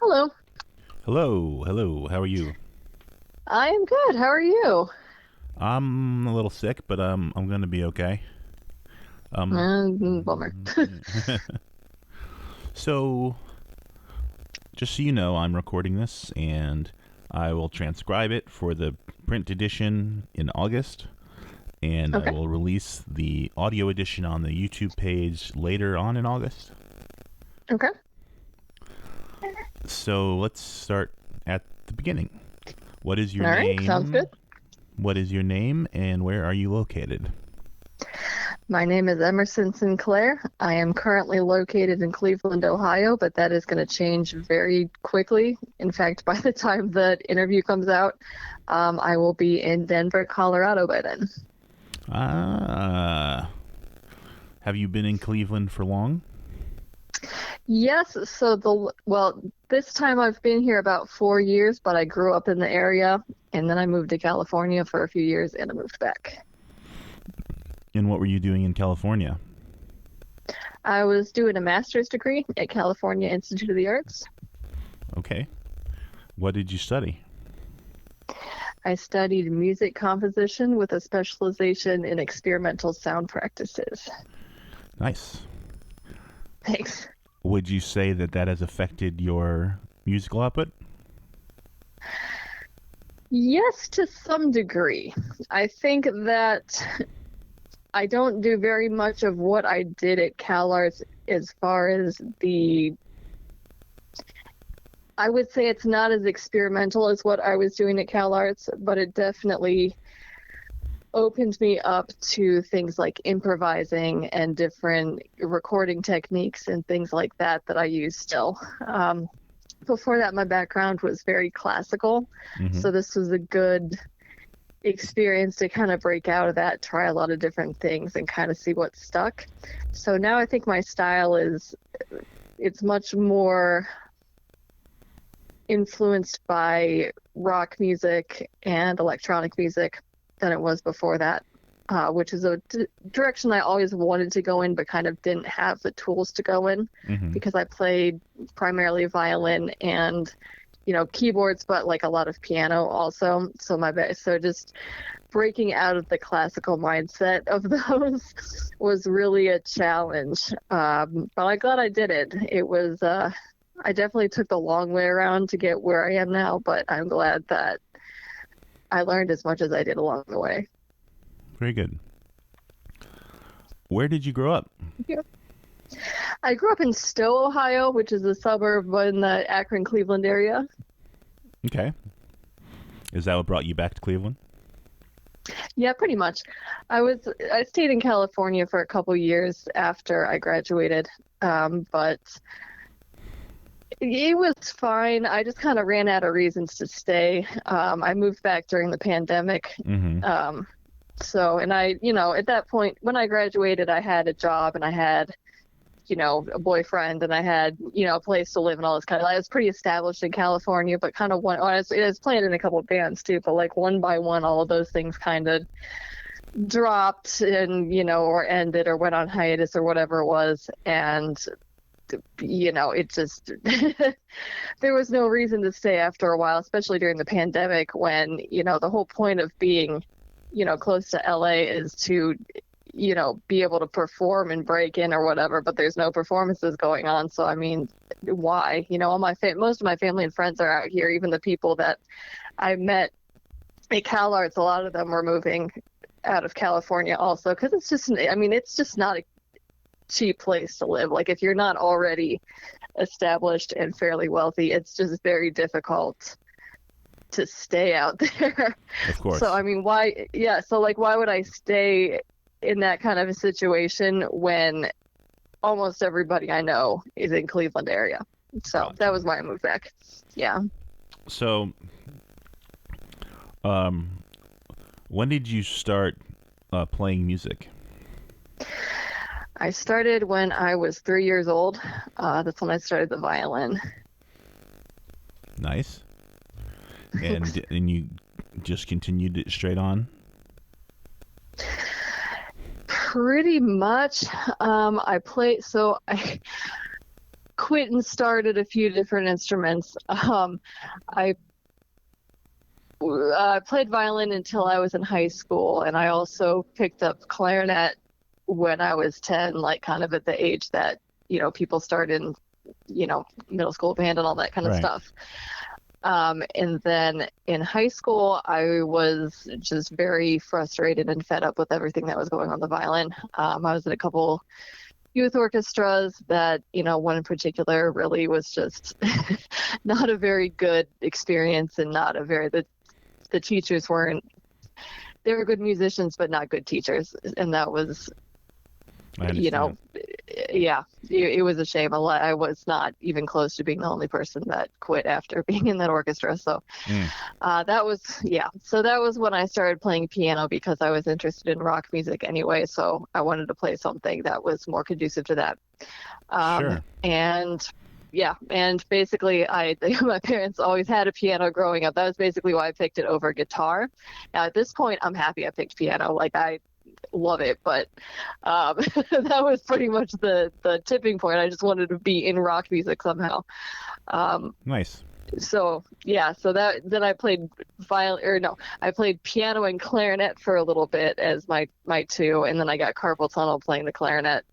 Hello. Hello, hello. How are you? I am good. How are you? I'm a little sick, but I'm gonna be okay. Um, Bummer. so just so you know, I'm recording this, and I will transcribe it for the print edition in August, and I Okay. will release the audio edition on the YouTube page later on in August. Okay. So let's start at the beginning. What is your All right. Sounds good. name? What is your name, and where are you located? My name is Emerson Sinclair. I am currently located in Cleveland, Ohio, but that is going to change very quickly. In fact, by the time the interview comes out, I will be in Denver, Colorado by then. Ah, have you been in Cleveland for long? Yes. This time I've been here about 4 years, but I grew up in the area, and then I moved to California for a few years, and I moved back. And what were you doing in California? I was doing a master's degree at California Institute of the Arts. Okay. What did you study? I studied music composition with a specialization in experimental sound practices. Nice. Thanks. Would you say that that has affected your musical output? Yes, to some degree. I think that I don't do very much of what I did at CalArts as far as I would say it's not as experimental as what I was doing at CalArts, but it definitely opened me up to things like improvising and different recording techniques and things like that I use still. Before that, my background was very classical, so this was a good experience to kind of break out of that, try a lot of different things and kind of see what stuck. So now I think my style it's much more influenced by rock music and electronic music than it was before that, which is a direction I always wanted to go in but kind of didn't have the tools to go in because I played primarily violin and keyboards, but like a lot of piano also. So just breaking out of the classical mindset of those was really a challenge. But I'm glad I did it. It was I definitely took the long way around to get where I am now, but I'm glad that I learned as much as I did along the way. Very good. Where did you grow up? Yeah. I grew up in Stowe, Ohio, which is a suburb in the Akron-Cleveland area. Okay. Is that what brought you back to Cleveland? Yeah, pretty much. I stayed in California for a couple years after I graduated, but it was fine. I just kind of ran out of reasons to stay. I moved back during the pandemic. And at that point, when I graduated, I had a job and I had, a boyfriend and I had, a place to live and all this kind of, I was pretty established in California, but kind of I was playing in a couple of bands too, but like one by one, all of those things kind of dropped and, or ended or went on hiatus or whatever it was. And it just there was no reason to stay after a while, especially during the pandemic when the whole point of being close to LA is to be able to perform and break in or whatever, but there's no performances going on. So I mean, why? All most of my family and friends are out here. Even the people that I met at CalArts, a lot of them were moving out of California also, because it's just not a cheap place to live. Like if you're not already established and fairly wealthy, it's just very difficult to stay out there. Of course. So I mean, why? Yeah. So like, why would I stay in that kind of a situation when almost everybody I know is in Cleveland area? So that was why I moved back. Yeah. So, when did you start playing music? I started when I was 3 years old. That's when I started the violin. Nice. And you just continued it straight on? Pretty much. quit and started a few different instruments. I played violin until I was in high school, and I also picked up clarinet when I was 10, like kind of at the age that, people start in, middle school band and all that kind of Right. stuff. And then in high school, I was just very frustrated and fed up with everything that was going on the violin. I was in a couple youth orchestras that, one in particular really was just not a very good experience, and not a very, the teachers weren't, they were good musicians, but not good teachers. And that was, I understand. yeah, it was a shame. I was not even close to being the only person that quit after being in that orchestra. So that was when I started playing piano, because I was interested in rock music anyway. So I wanted to play something that was more conducive to that. Sure. And basically my parents always had a piano growing up. That was basically why I picked it over guitar. Now at this point, I'm happy I picked piano. Like, I love it, but that was pretty much the tipping point. I just wanted to be in rock music somehow. Nice. So then I played I played piano and clarinet for a little bit as my two, and then I got carpal tunnel playing the clarinet.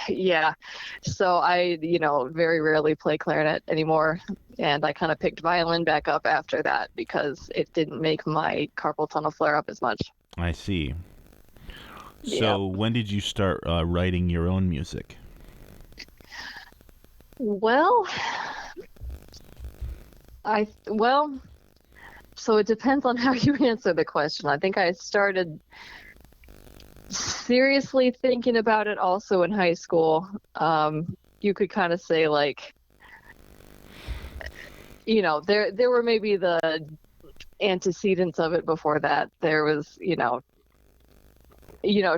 Yeah, so I very rarely play clarinet anymore, and I kind of picked violin back up after that because it didn't make my carpal tunnel flare up as much. I see. So when did you start writing your own music? Well, so it depends on how you answer the question. I think I started seriously thinking about it also in high school. You could kind of say, like, there were maybe the antecedents of it before that. There was,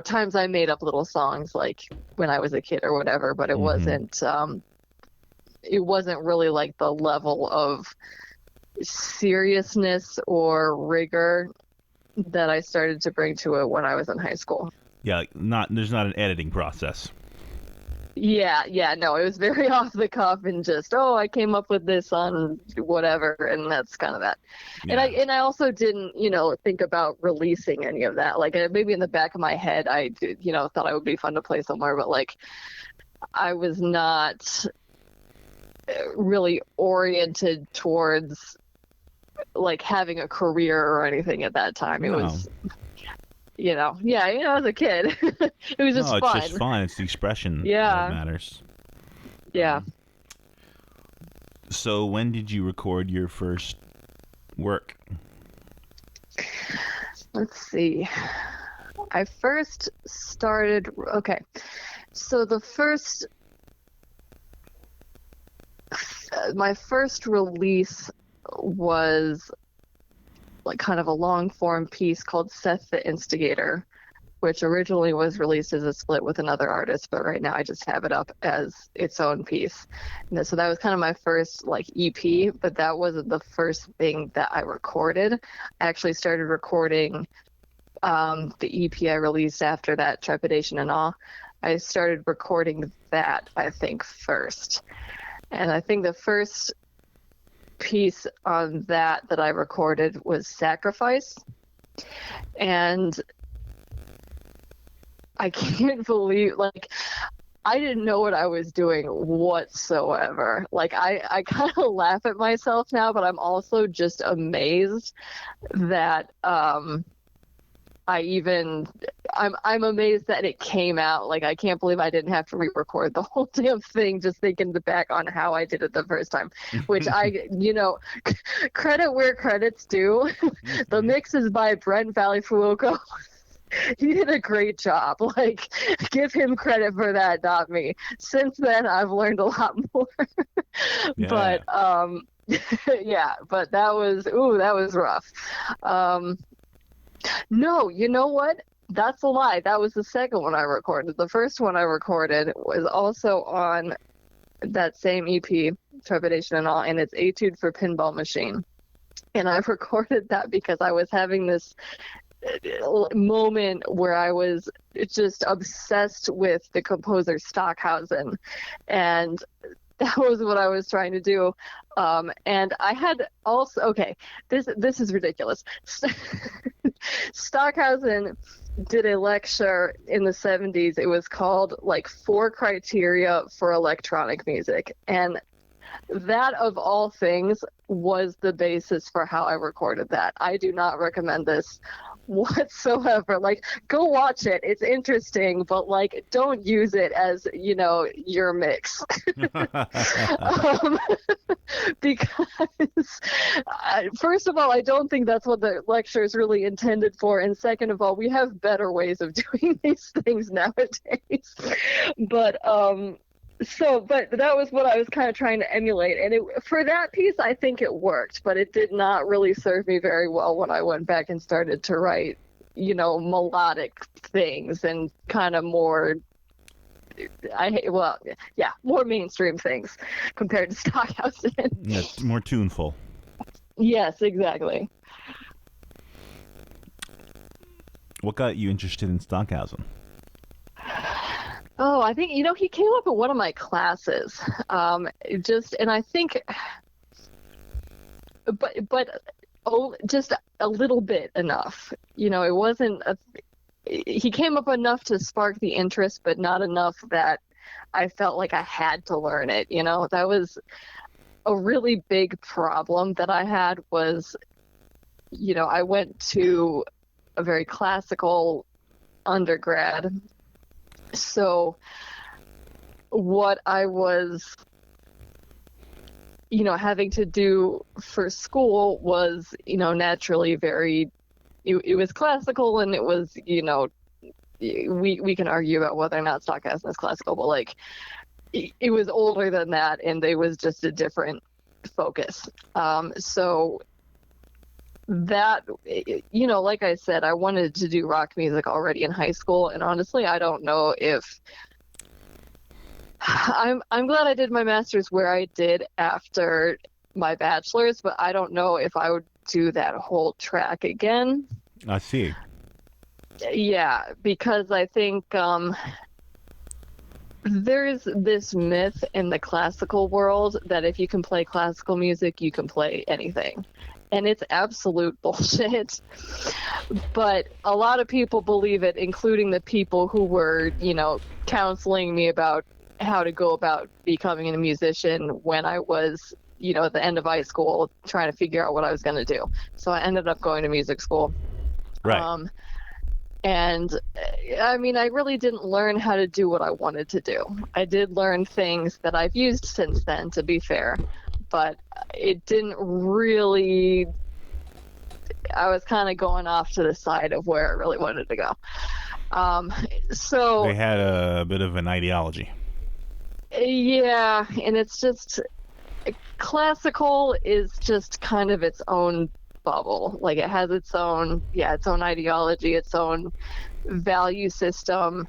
times I made up little songs, like when I was a kid or whatever, but it wasn't really like the level of seriousness or rigor that I started to bring to it when I was in high school. Yeah, there's not an editing process. Yeah, no, it was very off the cuff and just, I came up with this on whatever, and that's kind of that. Yeah. And I also didn't, think about releasing any of that. Like, maybe in the back of my head, I did, thought it would be fun to play somewhere, but like, I was not really oriented towards like having a career or anything at that time. It was, as a kid, it was just fun. It's just fun. It's the expression that matters. Yeah. So when did you record your first work? Let's see. I first started, so my first release was like kind of a long form piece called Seth the Instigator, which originally was released as a split with another artist, but right now I just have it up as its own piece. And so that was kind of my first like EP, but that wasn't the first thing that I recorded. I actually started recording the EP I released after that, Trepidation and Awe. I started recording that, I think, first. And I think the first piece on that I recorded was Sacrifice. And I can't believe, like, I didn't know what I was doing whatsoever. Like, I kind of laugh at myself now, but I'm also just amazed that I'm amazed that it came out. Like, I can't believe I didn't have to re-record the whole damn thing, just thinking back on how I did it the first time, which credit where credit's due. The mix is by Brent Valley-Fuoco. He did a great job. Like, give him credit for that, not me. Since then, I've learned a lot more. Yeah. But, but that was rough. No, you know what? That's a lie. That was the second one I recorded. The first one I recorded was also on that same EP, Trepidation and All, and it's Etude for Pinball Machine. And I recorded that because I was having this moment where I was just obsessed with the composer Stockhausen, and that was what I was trying to do. And I had also, okay, this is ridiculous. Stockhausen did a lecture in the 70s. It was called like 4 Criteria for Electronic Music. And that, of all things, was the basis for how I recorded that. I do not recommend this whatsoever. Like, go watch it. It's interesting, but like, don't use it as, your mix. Because first of all, I don't think that's what the lecture is really intended for. And second of all, we have better ways of doing these things nowadays. But that was what I was kind of trying to emulate. And for that piece, I think it worked, but it did not really serve me very well when I went back and started to write, melodic things and kind of more, more mainstream things compared to Stockhausen. Yeah, more tuneful. Yes, exactly. What got you interested in Stockhausen? Oh, I think, he came up in one of my classes. And I think, just a little bit enough. It wasn't, he came up enough to spark the interest, but not enough that I felt like I had to learn it. That was a really big problem that I had was, I went to a very classical undergrad. So what I was, having to do for school was, naturally very, it was classical, and it was, we can argue about whether or not Stockhausen is classical, but like it was older than that, and it was just a different focus. So that, like I said, I wanted to do rock music already in high school, and honestly, I don't know if I'm glad I did my master's where I did after my bachelor's, but I don't know if I would do that whole track again. I see. Yeah, because I think there's this myth in the classical world that if you can play classical music, you can play anything. And it's absolute bullshit. But a lot of people believe it, including the people who were, counseling me about how to go about becoming a musician when I was, at the end of high school, trying to figure out what I was going to do. So I ended up going to music school. Right. And I mean, I really didn't learn how to do what I wanted to do. I did learn things that I've used since then, to be fair. But it didn't really, I was kind of going off to the side of where I really wanted to go. So they had a bit of an ideology. Yeah, and it's just, classical is just kind of its own bubble. Like, it has its own ideology, its own value system,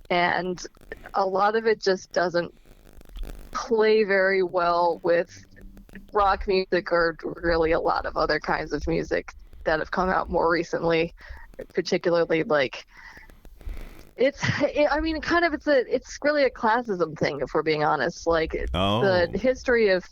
and a lot of it just doesn't play very well with rock music or really a lot of other kinds of music that have come out more recently, particularly like it's really a classism thing, if we're being honest. Like the history of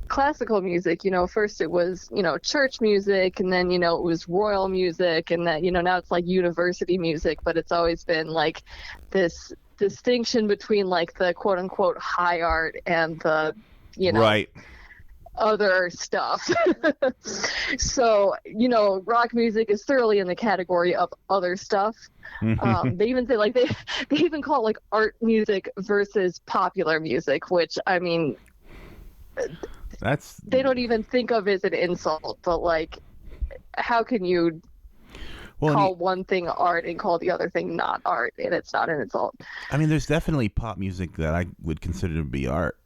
classical music, first it was, church music, and then, it was royal music, and then, now it's like university music, but it's always been like this distinction between like the quote unquote high art and the, right, other stuff. So, rock music is thoroughly in the category of other stuff. They even say like they even call it like art music versus popular music, which I mean, they don't even think of as an insult, but like, how can you call one thing art and call the other thing not art, and it's not an insult? I mean, there's definitely pop music that I would consider to be art.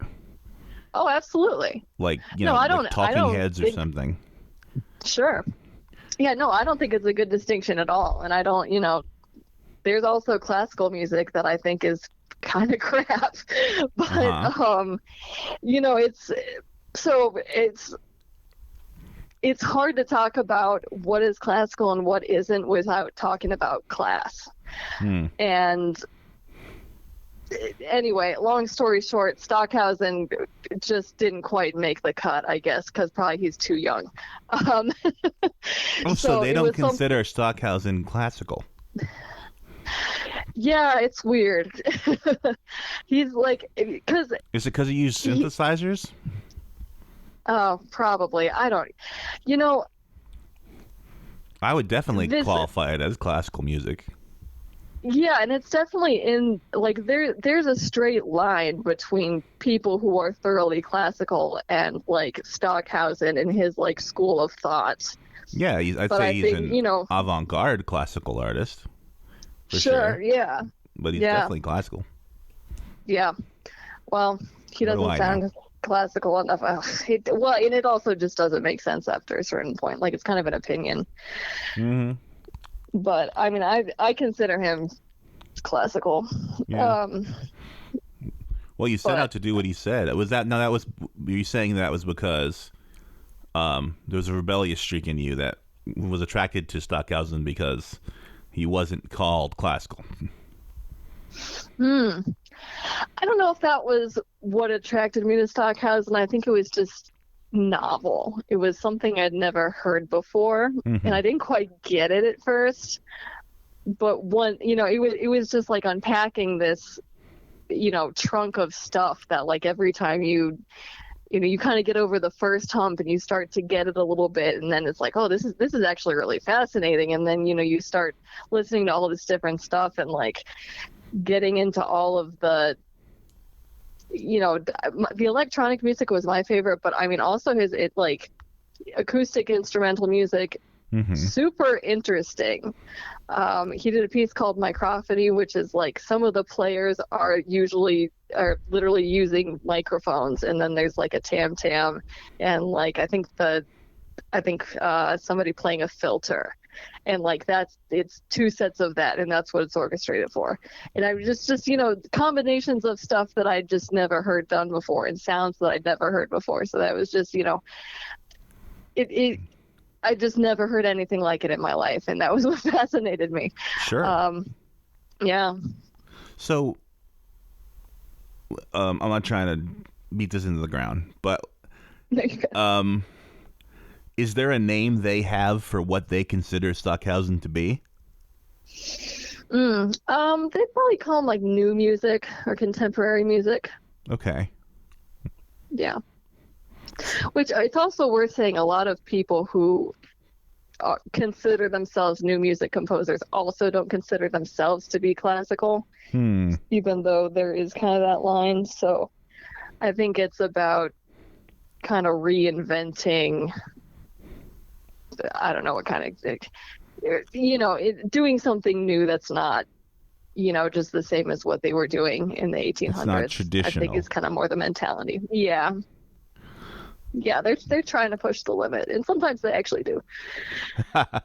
Oh, absolutely. Like, like Talking Heads or something. Sure. Yeah, no, I don't think it's a good distinction at all. And I don't, there's also classical music that I think is kind of crap. But, it's hard to talk about what is classical and what isn't without talking about class. And anyway, long story short, Stockhausen just didn't quite make the cut, I guess, because probably he's too young. So they don't consider Stockhausen classical. Yeah, it's weird. He's like, because... Is it because he used synthesizers? Oh, probably. I don't... I would definitely qualify it as classical music. Yeah, and it's definitely in, like, there's a straight line between people who are thoroughly classical and, like, Stockhausen and his, like, school of thought. Yeah, I'd say he's an avant-garde classical artist. For sure, yeah. But he's definitely classical. Yeah. Well, he doesn't sound classical enough. Well, and it also just doesn't make sense after a certain point. Like, it's kind of an opinion. Mm-hmm. But, I mean, I consider him classical. Yeah. Well, you set out to do what he said. Were you saying that was because there was a rebellious streak in you that was attracted to Stockhausen because he wasn't called classical? I don't know if that was what attracted me to Stockhausen. I think it was just novel. It was something I'd never heard before, and I didn't quite get it at first. But it was just like unpacking this, trunk of stuff that, like, every time you kind of get over the first hump and you start to get it a little bit, and then it's like, oh, this is actually really fascinating. And then, you start listening to all this different stuff and, like, getting into all of the, the electronic music was my favorite, but I mean, also like acoustic instrumental music, super interesting. He did a piece called Microphony, which is like some of the players are literally using microphones, and then there's like a tam and like I think somebody playing a filter, and like it's two sets of that, and that's what it's orchestrated for. And I just combinations of stuff that I just never heard done before, and sounds that I'd never heard before. So that was just I just never heard anything like it in my life, and that was what fascinated me. Sure. Yeah. So, I'm not trying to beat this into the ground, but is there a name they have for what they consider Stockhausen to be? They probably call him like new music or contemporary music. Okay. Yeah. Which it's also worth saying, a lot of people who consider themselves new music composers also don't consider themselves to be classical, even though there is kind of that line. So I think it's about kind of reinventing, I don't know what kind of, doing something new that's not, just the same as what they were doing in the 1800s. It's not traditional. I think it's kind of more the mentality. Yeah. Yeah, they're trying to push the limit, and sometimes they actually do. I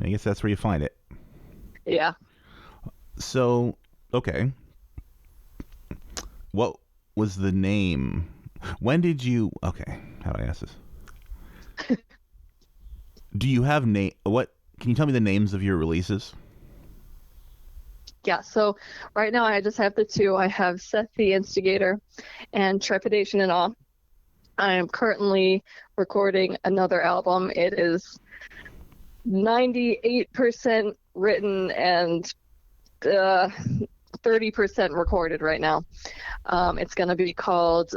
guess that's where you find it. Yeah. So, okay. What was the name? When did you... Okay, how do I ask this? Do you have what? Can you tell me the names of your releases? Yeah, so right now I just have the two. I have Seth the Instigator and Trepidation and Awe. I am currently recording another album. It is 98% written and 30% recorded right now. It's going to be called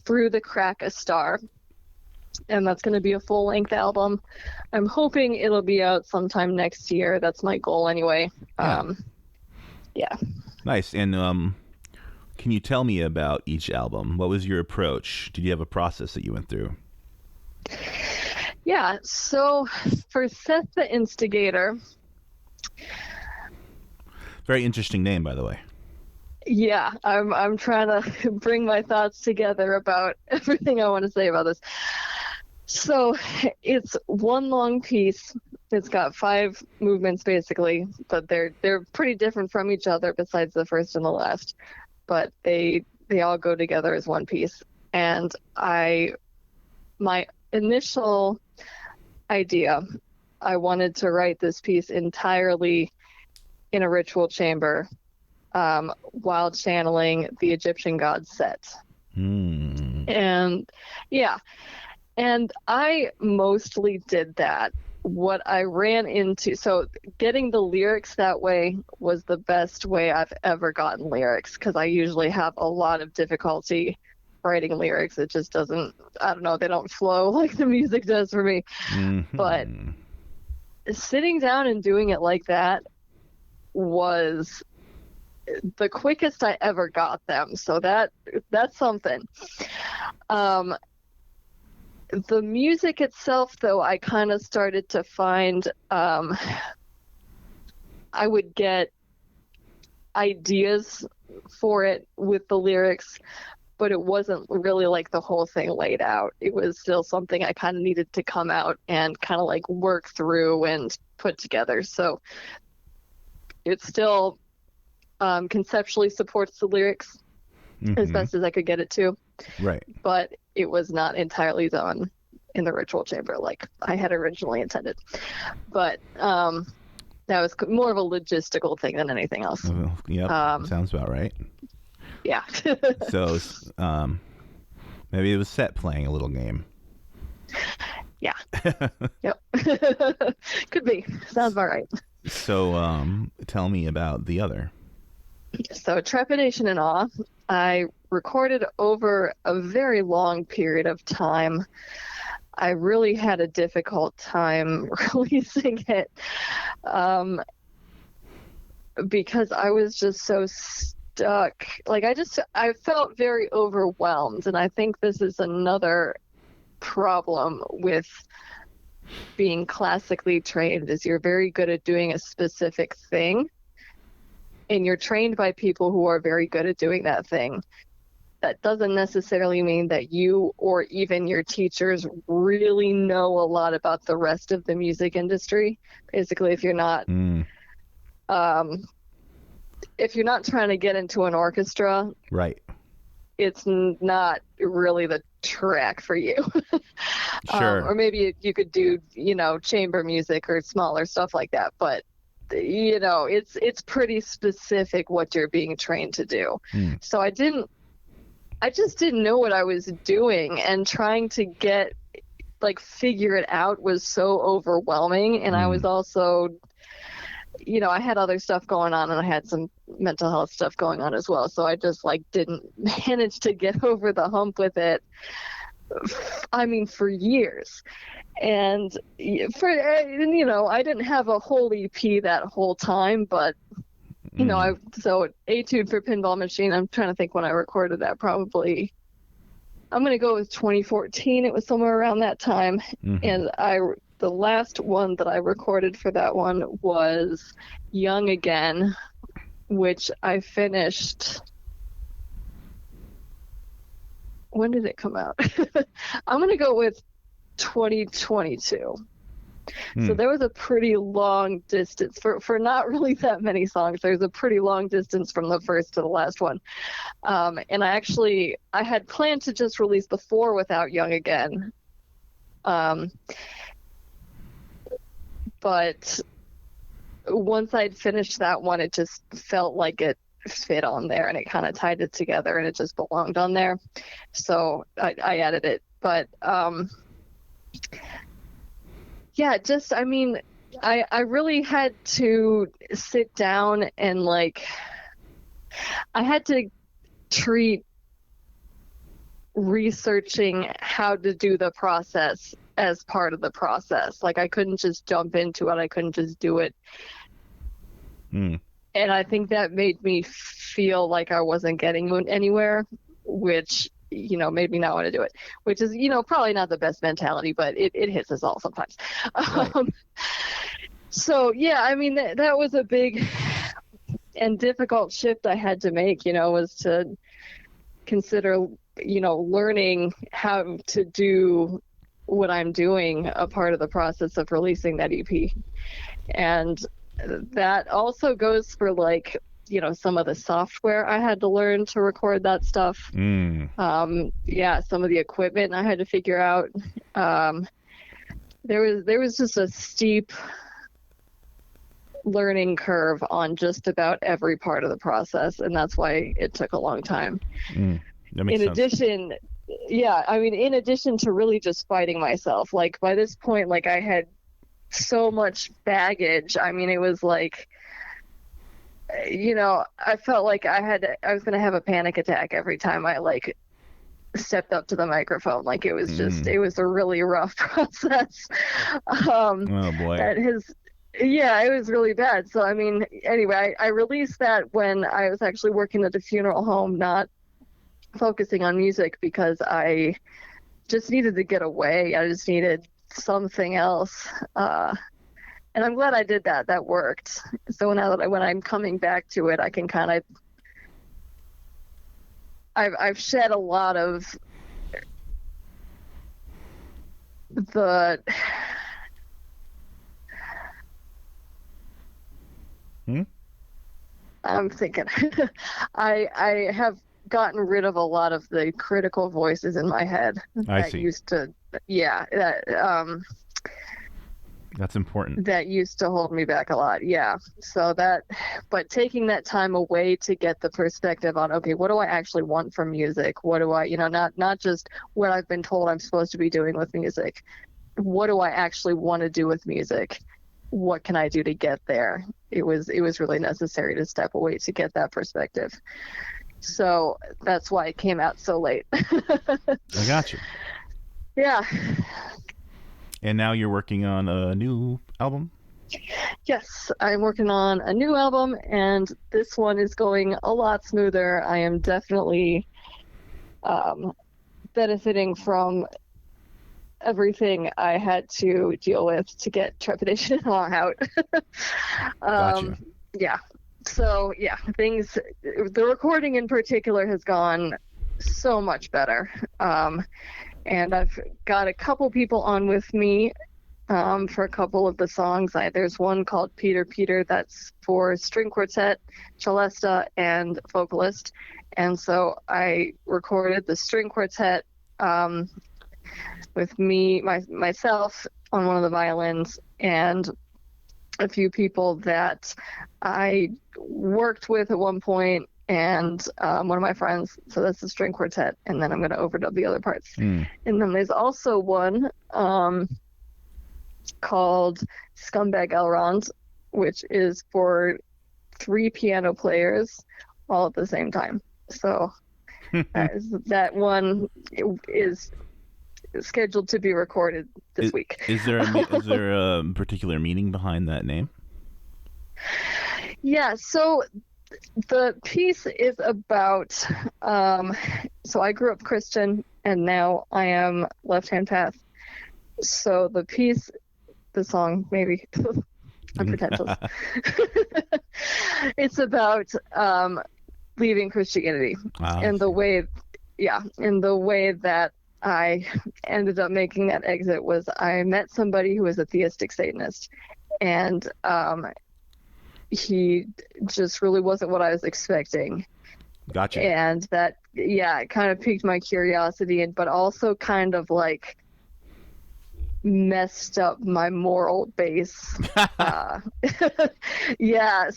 Through the Crack a Star, and that's going to be a full-length album. I'm hoping it'll be out sometime next year. That's my goal anyway. Yeah. Nice. And can you tell me about each album? What was your approach? Did you have a process that you went through? Yeah. So for Seth the Instigator. Very interesting name, by the way. Yeah. I'm trying to bring my thoughts together about everything I want to say about this. So it's one long piece. It's got 5 movements basically, but they're pretty different from each other besides the first and the last. But they all go together as one piece. And I my initial idea, I wanted to write this piece entirely in a ritual chamber, while channeling the Egyptian god Set. And yeah, and I mostly did that. What I ran into, so getting the lyrics that way was the best way I've ever gotten lyrics, because I usually have a lot of difficulty writing lyrics. It just doesn't, I don't know, they don't flow like the music does for me. But sitting down and doing it like that was the quickest I ever got them. So that's something. The music itself, though, I kind of started to find, I would get ideas for it with the lyrics, but it wasn't really like the whole thing laid out. It was still something I kind of needed to come out and kind of like work through and put together. So it still conceptually supports the lyrics as best as I could get it to. Right. But it was not entirely done in the ritual chamber like I had originally intended. But that was more of a logistical thing than anything else. Yeah, sounds about right. Yeah. So maybe it was Set playing a little game. Yeah. Yep. Could be. Sounds about right. So tell me about the other. So Trepidation and Awe, I recorded over a very long period of time. I really had a difficult time releasing it because I was just so stuck. Like I felt very overwhelmed, and I think this is another problem with being classically trained, is you're very good at doing a specific thing, and you're trained by people who are very good at doing that thing. That doesn't necessarily mean that you or even your teachers really know a lot about the rest of the music industry. Basically, if you're not trying to get into an orchestra, right, it's not really the track for you. Sure. Or maybe you could do, chamber music or smaller stuff like that, but it's pretty specific what you're being trained to do. So I just didn't know what I was doing, and trying to figure it out was so overwhelming. And I was also, I had other stuff going on, and I had some mental health stuff going on as well. So I just didn't manage to get over the hump with it. I mean, for years. And I didn't have a whole EP that whole time, but so Etude for Pinball Machine, I'm trying to think when I recorded that. Probably, I'm going to go with 2014. It was somewhere around that time. And the last one that I recorded for that one was Young Again, which I finished. When did it come out? I'm going to go with 2022. So there was a pretty long distance for not really that many songs. There's a pretty long distance from the first to the last one. And I had planned to just release the 4 without Young Again. But once I'd finished that one, it just felt like it fit on there, and it kind of tied it together, and it just belonged on there. So I added it. But yeah, I really had to sit down and I had to treat researching how to do the process as part of the process. I couldn't just jump into it. I couldn't just do it. And I think that made me feel like I wasn't getting anywhere, which made me not want to do it, which is, probably not the best mentality, but it hits us all sometimes. Right. So, yeah, I mean, that was a big and difficult shift I had to make, was to consider, learning how to do what I'm doing a part of the process of releasing that EP. And that also goes for some of the software I had to learn to record that stuff. Some of the equipment I had to figure out. There was just a steep learning curve on just about every part of the process, and that's why it took a long time. That makes sense. In addition to really just fighting myself, like by this point, like I had so much baggage. I mean, it was like, I felt like I was going to have a panic attack every time I like stepped up to the microphone. Like it was it was a really rough process. Oh boy. It was really bad. So, I mean, anyway, I released that when I was actually working at a funeral home, not focusing on music, because I just needed to get away. I just needed something else. And I'm glad I did that. That worked. So now that when I'm coming back to it, I can kind of, I've shed a lot of the I'm thinking I have gotten rid of a lot of the critical voices in my head I see. That's important. That used to hold me back a lot. Yeah. So but taking that time away to get the perspective on, okay, what do I actually want from music? What do I, not just what I've been told I'm supposed to be doing with music. What do I actually want to do with music? What can I do to get there? It was really necessary to step away to get that perspective. So that's why it came out so late. I got you. Yeah. And now you're working on a new album? Yes, I'm working on a new album, and this one is going a lot smoother. I am definitely benefiting from everything I had to deal with to get Trepidation out. Gotcha. Yeah. So, yeah, the recording in particular has gone so much better. And I've got a couple people on with me for a couple of the songs. There's one called Peter Peter that's for string quartet, Celeste, and vocalist. And so I recorded the string quartet with myself on one of the violins, and a few people that I worked with at one point, and one of my friends. So that's the string quartet, and then I'm going to overdub the other parts. And then there's also one called Scumbag Elrond, which is for 3 piano players all at the same time. So that one is scheduled to be recorded this week. Is there a particular meaning behind that name? Yeah, so the piece is about so I grew up Christian, and now I am left-hand path. So the song, maybe I'm pretentious. It's about leaving Christianity, and the way that I ended up making that exit was I met somebody who was a theistic Satanist, and he just really wasn't what I was expecting. Gotcha. And that, it kind of piqued my curiosity, but also kind of like messed up my moral base.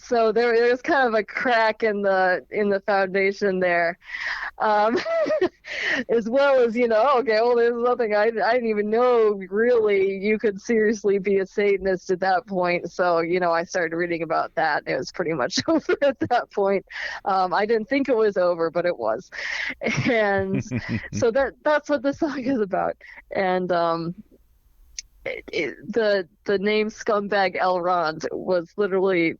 So there was kind of a crack in the foundation there, as well as there's nothing I didn't even know really you could seriously be a Satanist at that point. So I started reading about that, and it was pretty much over at that point. I didn't think it was over, but it was, and so that's what the song is about. And the name Scumbag Elrond was literally,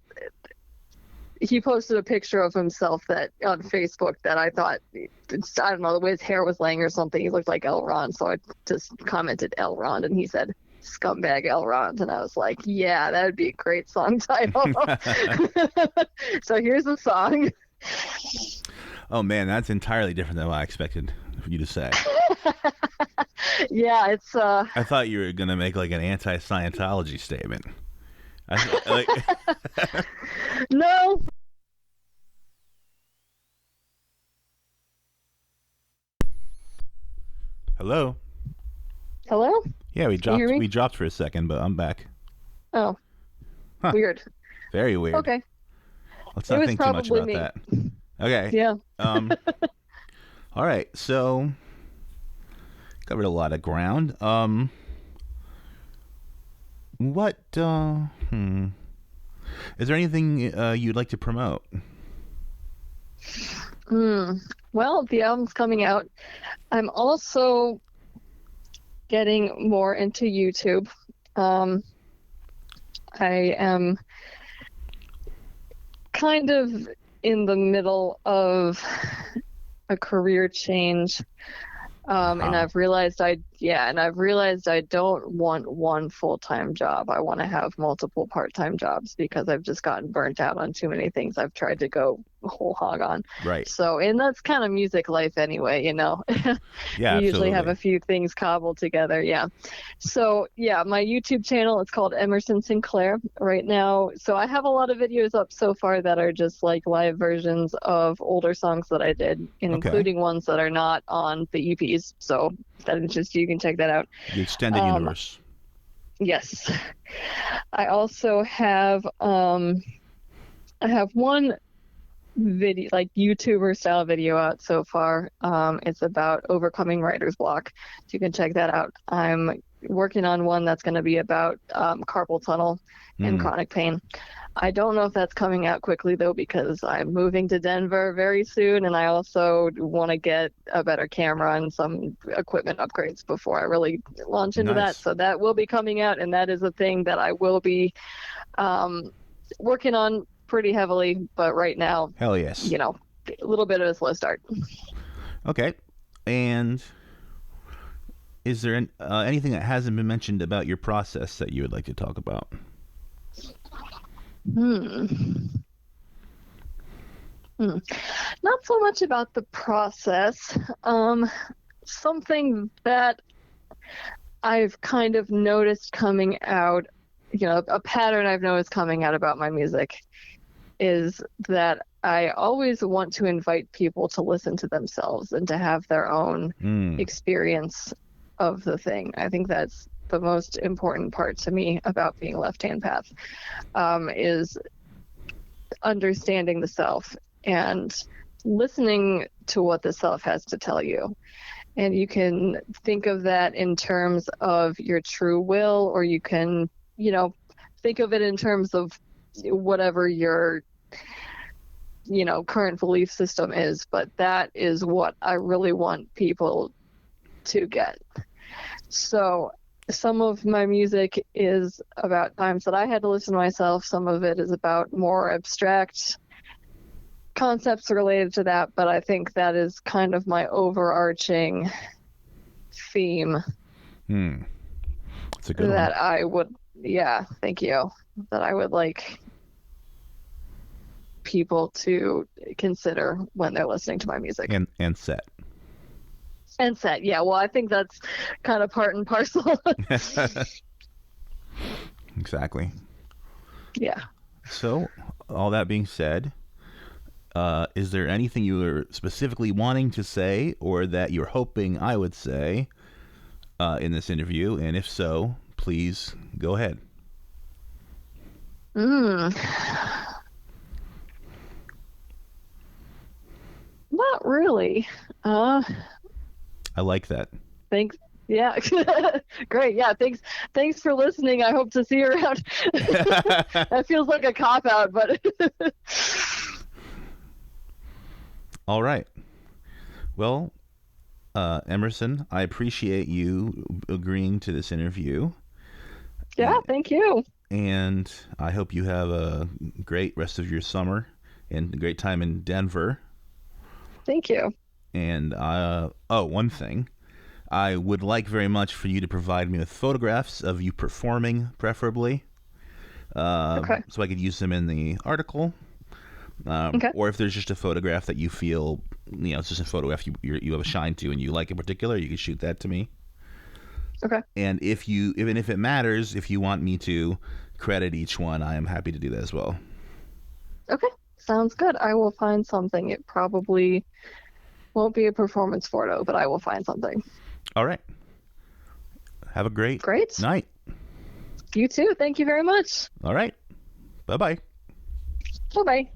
he posted a picture of himself that on Facebook that I thought, I don't know, the way his hair was laying or something, he looked like Elrond. So I just commented Elrond, and he said Scumbag Elrond, and I was like, yeah, that would be a great song title. So here's the song. Oh man, that's entirely different than what I expected you to say. Yeah, it's I thought you were gonna make like an anti-Scientology statement. No. Hello? Hello? Yeah, we Can you hear dropped me? we dropped for a second, but I'm back. Oh, Huh. weird. Very weird. Okay. Let's It not was think too much probably about me. that. Okay. Yeah. All right. So covered a lot of ground. What is there anything you'd like to promote? Well, the album's coming out. I'm also getting more into YouTube. I am kind of in the middle of a career change. And I've realized I don't want one full-time job. I want to have multiple part-time jobs because I've just gotten burnt out on too many things I've tried to go whole hog on. Right. So, and that's kind of music life anyway, you know. Yeah, You usually have absolutely. a few things cobbled together. Yeah. So, yeah, my YouTube channel, it's called Emerson Sinclair right now. So I have a lot of videos up so far that are just like live versions of older songs that I did, and Okay. including ones that are not on the EPs. So that is just, you can check that out. The extended universe. Yes. I also have I have one video, like YouTuber style video out so far. It's about overcoming writer's block. So you can check that out. I'm working on one that's going to be about carpal tunnel and chronic pain. I don't know if that's coming out quickly though, because I'm moving to Denver very soon, and I also want to get a better camera and some equipment upgrades before I really launch into that. Nice. So that will be coming out, and that is a thing that I will be working on pretty heavily. But right now, Hell yes. you know, a little bit of a slow start. Okay. And is there anything that hasn't been mentioned about your process that you would like to talk about? Not so much about the process. Something that I've kind of noticed coming out, you know, a pattern I've noticed coming out about my music is that I always want to invite people to listen to themselves and to have their own experience of the thing. I think that's the most important part to me about being left-hand path, is understanding the self and listening to what the self has to tell you. And you can think of that in terms of your true will, or you can, you know, think of it in terms of whatever your, you know, current belief system is. But that is what I really want people to get. So some of my music is about times that I had to listen to myself. Some of it is about more abstract concepts related to that, but I think that is kind of my overarching theme. That's a good that one. I would, yeah, thank you, that I would like people to consider when they're listening to my music. And set. And set, yeah, well, I think that's kind of part and parcel. Exactly. Yeah. So, all that being said, is there anything you were specifically wanting to say, or that you're hoping I would say in this interview? And if so, please go ahead. Not really. I like that. Thanks. Yeah. Great. Yeah. Thanks for listening. I hope to see you around. That feels like a cop out, but All right. Well, Emerson, I appreciate you agreeing to this interview. yeah, thank you. And I hope you have a great rest of your summer and a great time in Denver. Thank you. And one thing, I would like very much for you to provide me with photographs of you performing, preferably, Okay. so I could use them in the article. Okay. Or if there's just a photograph that you feel, you know, it's just a photograph you have a shine to and you like in particular, you can shoot that to me. Okay. And even if it matters, if you want me to credit each one, I am happy to do that as well. Okay. Sounds good. I will find something. It probably won't be a performance photo, but I will find something. All right. Have a great night. You too. Thank you very much. All right. Bye-bye. Bye-bye.